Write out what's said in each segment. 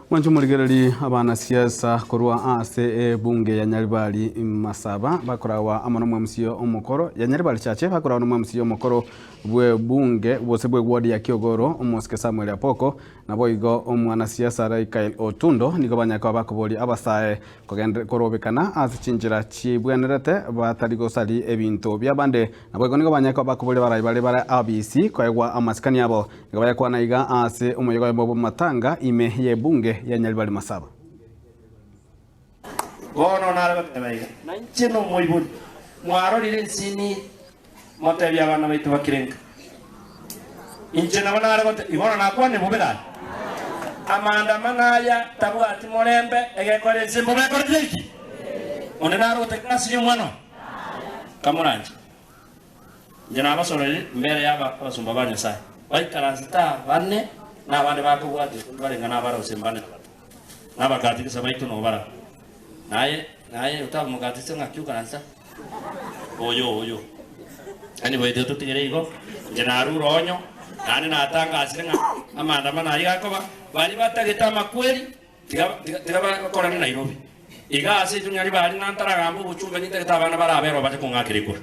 Mwanju muligereri abana siasa korwa ase bunge ya Nyaribari Masaba bakorawa amano mwamsio omukoro ya Nyaribari chache bakorawa mwamsio omukoro bwe bunge bose bwe wadi ya Kiogoro Omosike Samuel Apoko nabo igo omwana siasa Raikael Otundo nigo banyaka bakoboli abasae kogende korobekana azichinjira chibwenerete batarigo sali ebintu byabande nabo igo nigo banyaka bakoboli barayi bara ABC koegwa amasikani abo nigo bayakwa naiga ase omuyogo yabo matanga ime ye bunge ya Nyaribari Masaba. Gono naraba kabaiga. Nanchino moibuni. Mwaro lile nsini motebi abana baitu bakirenga. Inchina bana naraba igono nakwane mubela. Amanda manaya tabu ati morembe egekore simbo bekore diki. Onenaro tekasi yumwano. Kamuranje. Jana abasorere mbere yaba basumba banya sai. Baikaranzita bane na bande bakubwate barenga nabara usembane nabagati kisabaitu no bara naye utamugati senga kyukaranza oyo ani boyede tutigere igo jenaru ronyo nani natanga asirenga amanda mana yakoba bali batageta makweli tiga bakora ni Nairobi iga ase tunyari bali nantara gambo buchumba nitageta abana barabero bate kungakirikura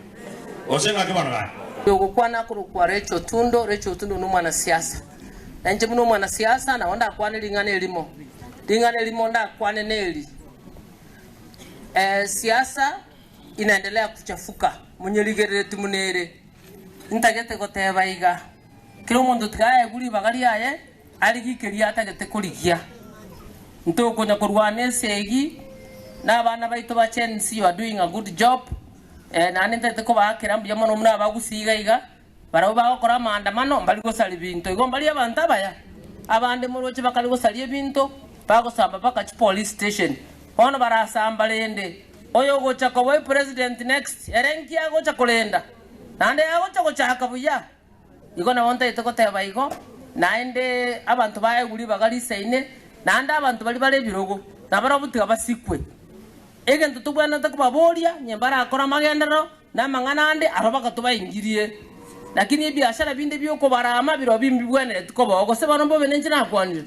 osenga kibana yogukwana kurukwa Rachel Otundo n'umwana siasa nanje muno mwana siasa na onda akwane lingane limo nda akwane neli siasa inaendelea kuchafuka munyeligerere tumunere ntagete goteba iga kiro mundu tgaye guri bagari aye aligikeria atagete kurigia ntoko nya kurwane segi na bana baito ba Chensi you are doing a good job na nente ko bakira mbya mono muna bagusiga iga barabo bakora maandamano mbali gosali bintu igo mbali abantu abaya abande muroche bakali gosali ebintu bagosamba paka police station ono barasamba lende oyo gocha ko boy president next erenki agocha kolenda nande agocha gochaka buya igo na wonta itoko teba igo naende abantu baye guri bagali seine nande abantu bali bare birogo nabarabuti basikwe egento tubwana takubabolia nyembara akora magendero na mangana ande arobaka tubayingirie lakini biashara binde byoko barama biro bimbi bwene tuko bogo se banombo benenje nakwanira